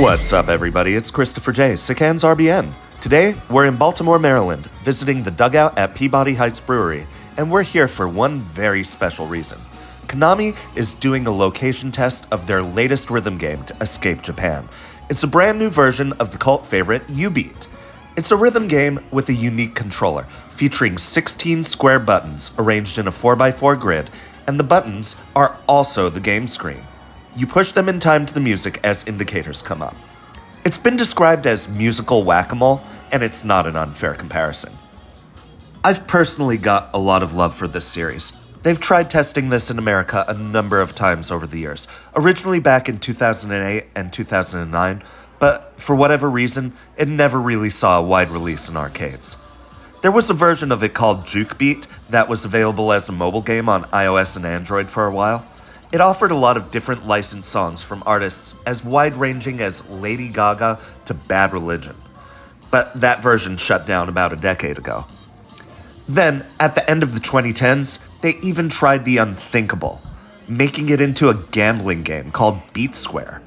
What's up, everybody? It's Christopher J, Sickhands RBN. Today, we're in Baltimore, Maryland, visiting the Dugout at Peabody Heights Brewery, and we're here for one very special reason. Konami is doing a location test of their latest rhythm game to escape Japan. It's a brand new version of the cult favorite Jubeat. It's a rhythm game with a unique controller, featuring 16 square buttons arranged in a 4x4 grid, and the buttons are also the game screen. You push them in time to the music as indicators come up. It's been described as musical whack-a-mole, and it's not an unfair comparison. I've personally got a lot of love for this series. They've tried testing this in America a number of times over the years, originally back in 2008 and 2009, but for whatever reason, it never really saw a wide release in arcades. There was a version of it called Jubeat that was available as a mobile game on iOS and Android for a while. It offered a lot of different licensed songs from artists as wide-ranging as Lady Gaga to Bad Religion. But that version shut down about a decade ago. Then, at the end of the 2010s, they even tried the unthinkable, making it into a gambling game called Beat Square.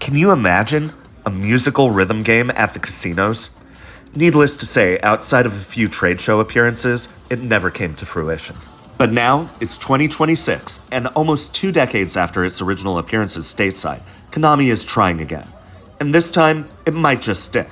Can you imagine a musical rhythm game at the casinos? Needless to say, outside of a few trade show appearances, it never came to fruition. But now, it's 2026, and almost 2 decades after its original appearances stateside, Konami is trying again. And this time, it might just stick.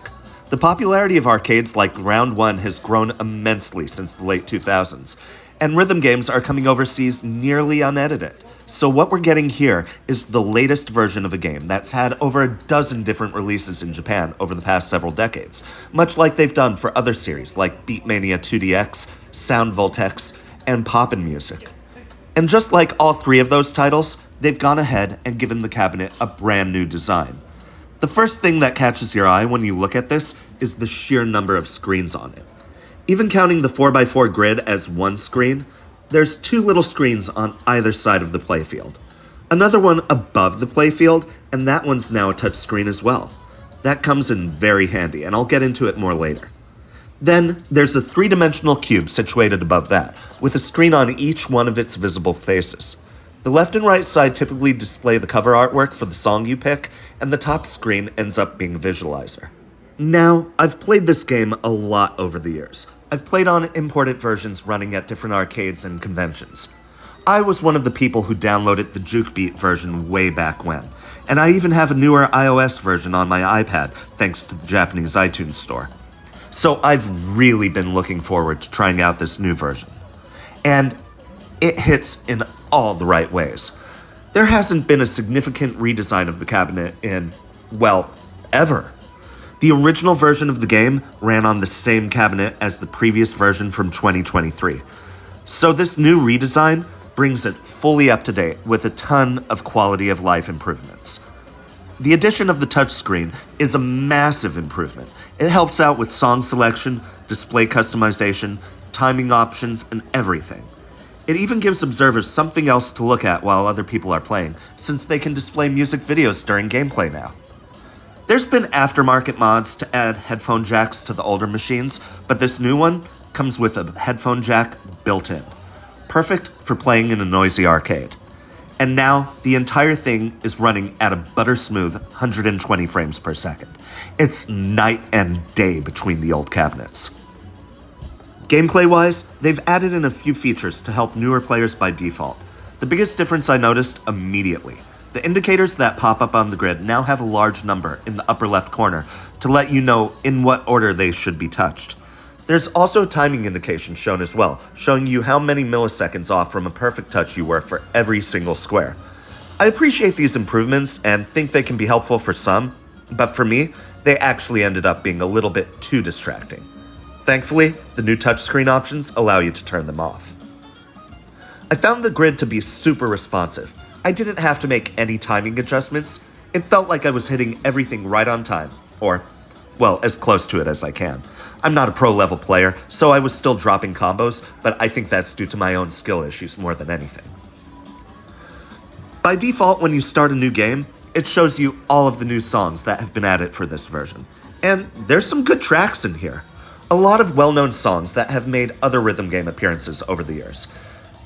The popularity of arcades like Round 1 has grown immensely since the late 2000s, and rhythm games are coming overseas nearly unedited. So what we're getting here is the latest version of a game that's had over a dozen different releases in Japan over the past several decades, much like they've done for other series like Beatmania 2DX, Sound Voltex, and Poppin' Music. And just like all 3 of those titles, they've gone ahead and given the cabinet a brand new design. The first thing that catches your eye when you look at this is the sheer number of screens on it. Even counting the 4x4 grid as one screen, there's 2 little screens on either side of the playfield. Another one above the playfield, and that one's now a touchscreen as well. That comes in very handy, and I'll get into it more later. Then, there's a 3-dimensional cube situated above that, with a screen on each one of its visible faces. The left and right side typically display the cover artwork for the song you pick, and the top screen ends up being a visualizer. Now, I've played this game a lot over the years. I've played on imported versions running at different arcades and conventions. I was one of the people who downloaded the Jubeat version way back when, and I even have a newer iOS version on my iPad thanks to the Japanese iTunes store. So I've really been looking forward to trying out this new version. And it hits in all the right ways. There hasn't been a significant redesign of the cabinet in, well, ever. The original version of the game ran on the same cabinet as the previous version from 2023. So this new redesign brings it fully up to date with a ton of quality of life improvements. The addition of the touchscreen is a massive improvement. It helps out with song selection, display customization, timing options, and everything. It even gives observers something else to look at while other people are playing, since they can display music videos during gameplay now. There's been aftermarket mods to add headphone jacks to the older machines, but this new one comes with a headphone jack built in. Perfect for playing in a noisy arcade. And now, the entire thing is running at a butter-smooth 120 frames per second. It's night and day between the old cabinets. Gameplay-wise, they've added in a few features to help newer players by default. The biggest difference I noticed immediately. The indicators that pop up on the grid now have a large number in the upper left corner to let you know in what order they should be touched. There's also a timing indication shown as well, showing you how many milliseconds off from a perfect touch you were for every single square. I appreciate these improvements and think they can be helpful for some, but for me, they actually ended up being a little bit too distracting. Thankfully, the new touchscreen options allow you to turn them off. I found the grid to be super responsive. I didn't have to make any timing adjustments. It felt like I was hitting everything right on time, or, well, as close to it as I can. I'm not a pro-level player, so I was still dropping combos, but I think that's due to my own skill issues more than anything. By default, when you start a new game, it shows you all of the new songs that have been added for this version. And there's some good tracks in here. A lot of well-known songs that have made other rhythm game appearances over the years.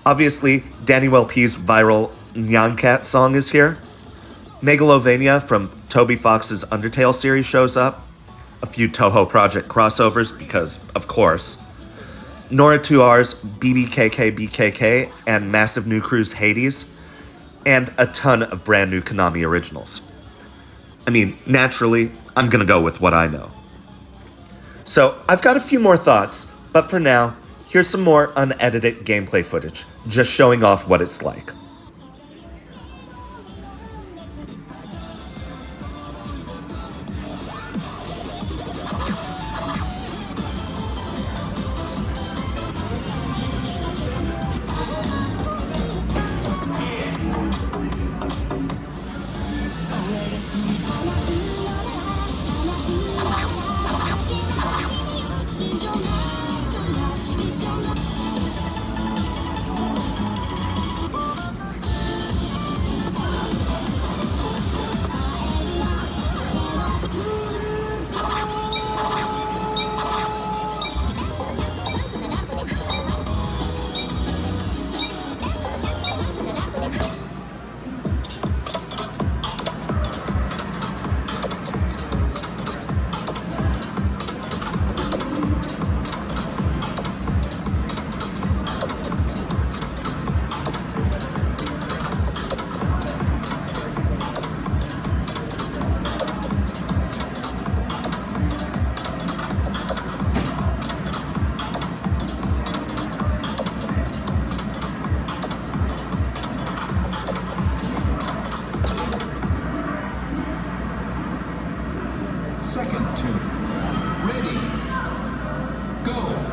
Obviously, Daniwell-P's viral Nyan song is here. Megalovania from Toby Fox's Undertale series shows up, a few Toho Project crossovers because, of course, Nora 2R's B.B.K.K.B.K.K and massive new Krew's Hades, and a ton of brand new Konami originals. I mean, naturally, I'm gonna go with what I know. So, I've got a few more thoughts, but for now, here's some more unedited gameplay footage, just showing off what it's like. Second tune. Ready. Go.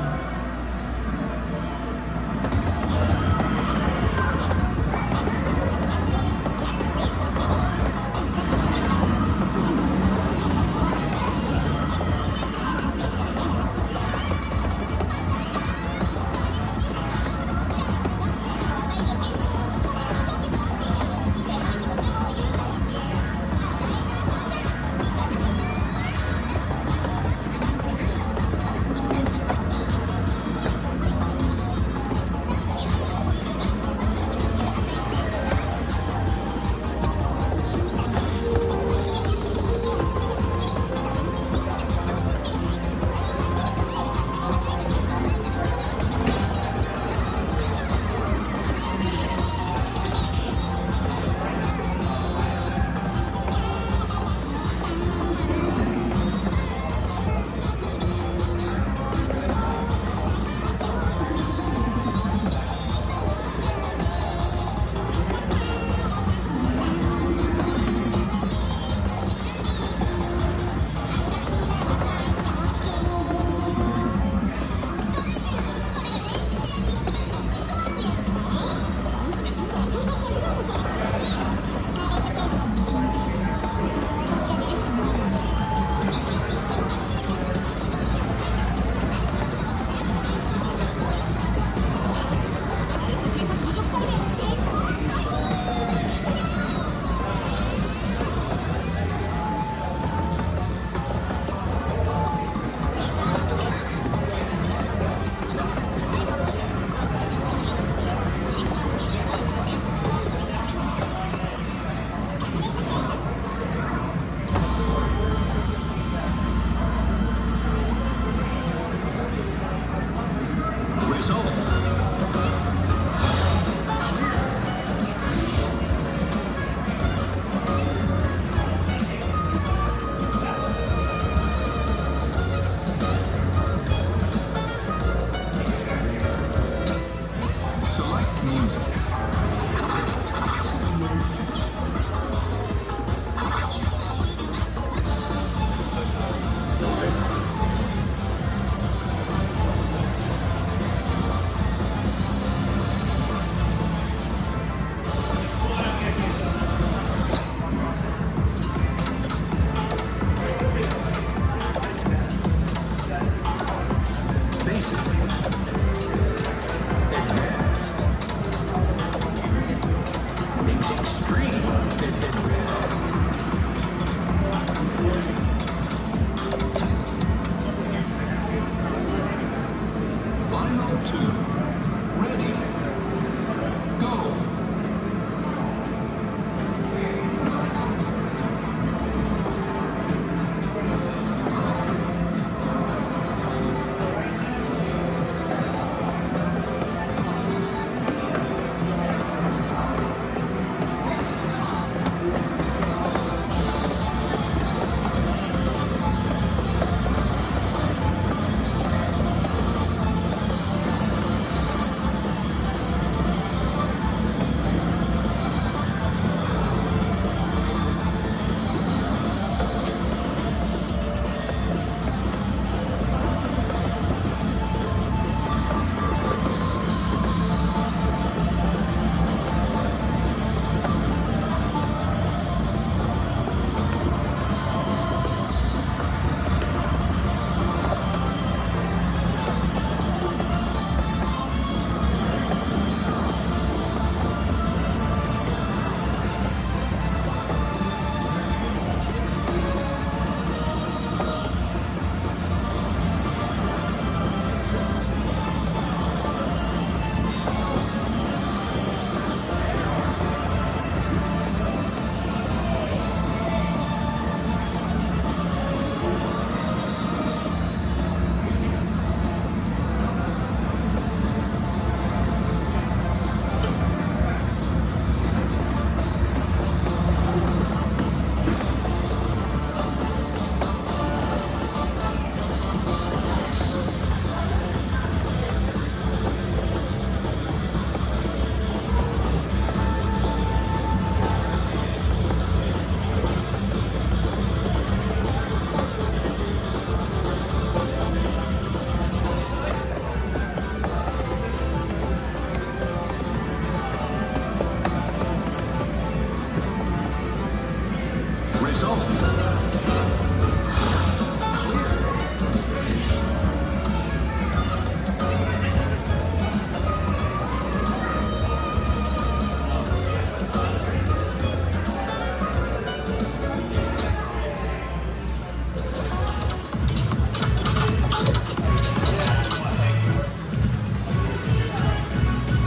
Result.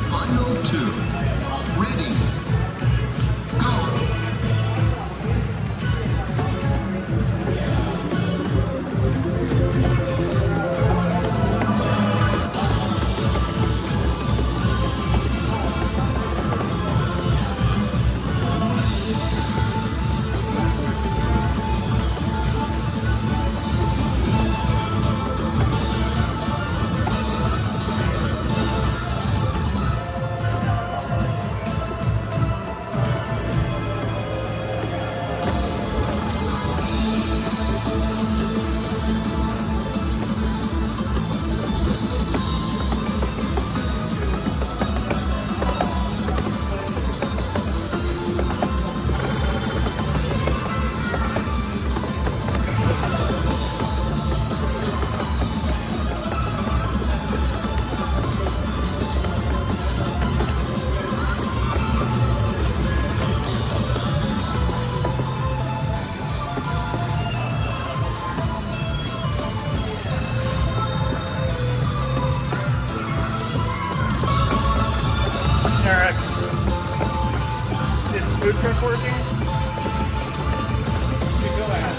Final 2. Ready. Go. Eric, is the food truck working? You go ahead.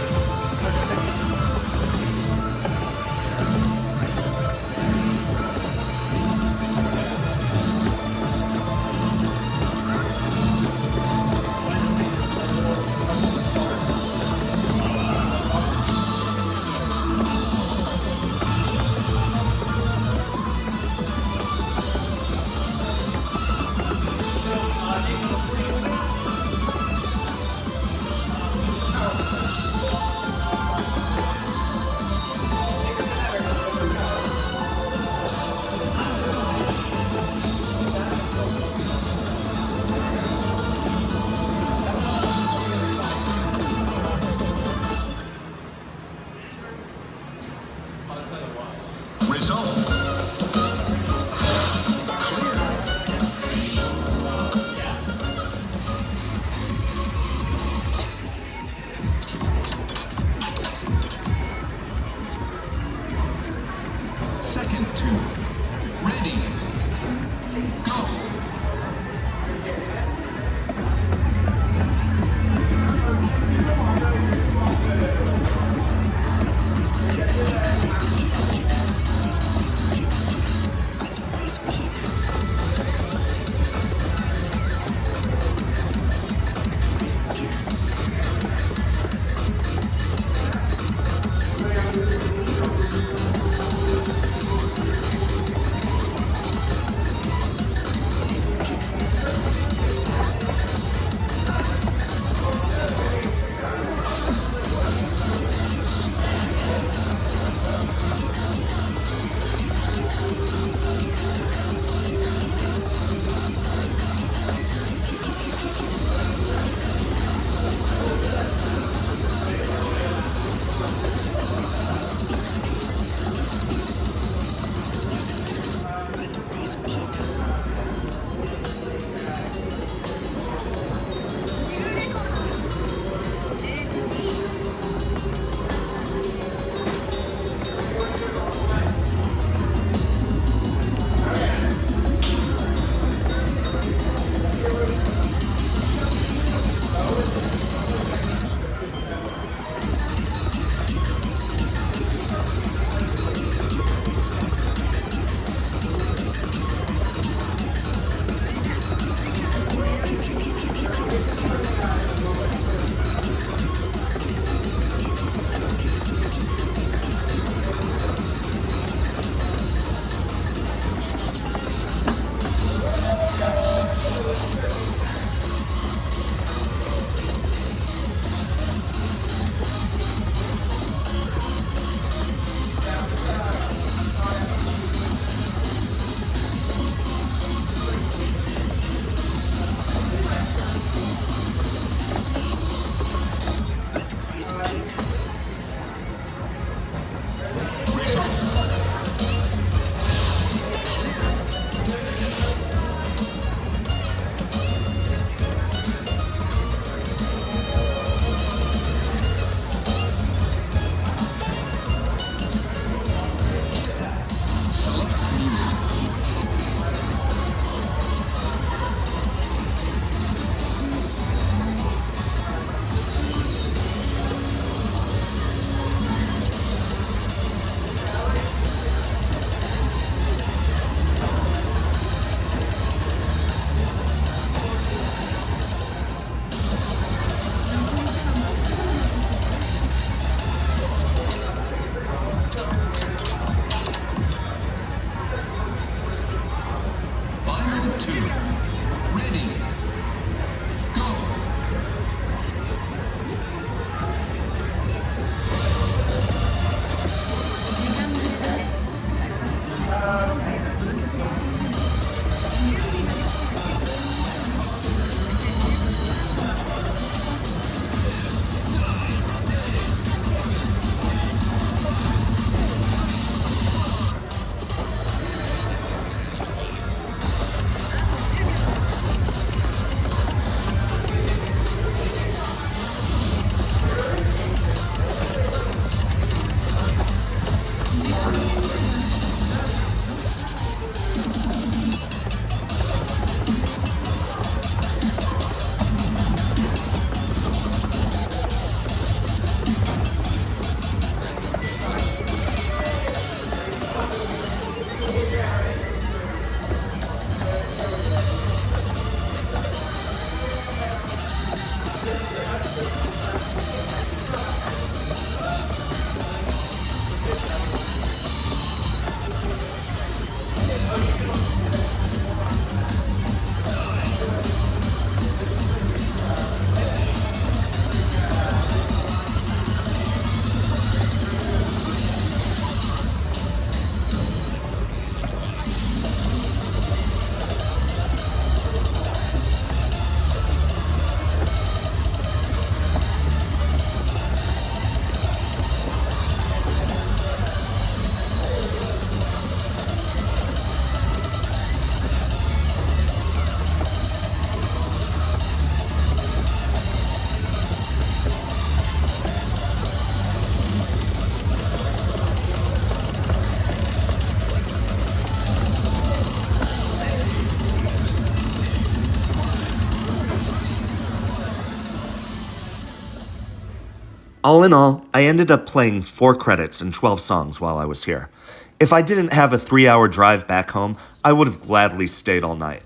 All in all, I ended up playing 4 credits and 12 songs while I was here. If I didn't have a 3-hour drive back home, I would have gladly stayed all night.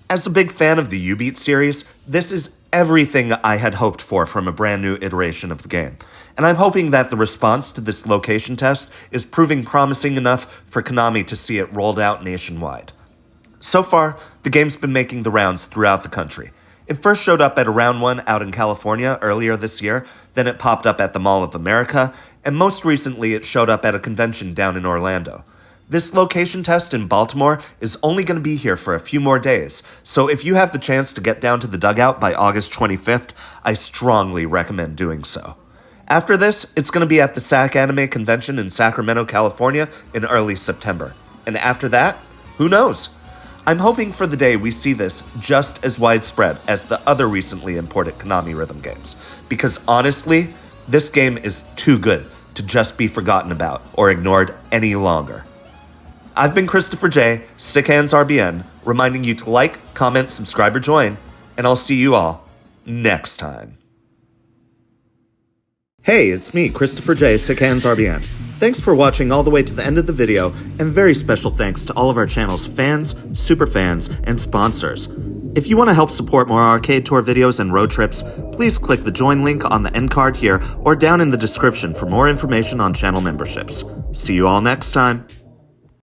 As a big fan of the Jubeat series, this is everything I had hoped for from a brand new iteration of the game, and I'm hoping that the response to this location test is proving promising enough for Konami to see it rolled out nationwide. So far, the game's been making the rounds throughout the country. It first showed up at a Round 1 out in California earlier this year, then it popped up at the Mall of America, and most recently it showed up at a convention down in Orlando. This location test in Baltimore is only going to be here for a few more days, so if you have the chance to get down to the Dugout by August 25th, I strongly recommend doing so. After this, it's going to be at the SAC Anime Convention in Sacramento, California in early September. And after that, who knows? I'm hoping for the day we see this just as widespread as the other recently imported Konami rhythm games, because honestly, this game is too good to just be forgotten about or ignored any longer. I've been Christopher J, Sick Hands RBN, reminding you to like, comment, subscribe, or join, and I'll see you all next time. Hey, it's me, Christopher J, Sick Hands RBN. Thanks for watching all the way to the end of the video, and very special thanks to all of our channel's fans, superfans, and sponsors. If you want to help support more arcade tour videos and road trips, please click the join link on the end card here or down in the description for more information on channel memberships. See you all next time.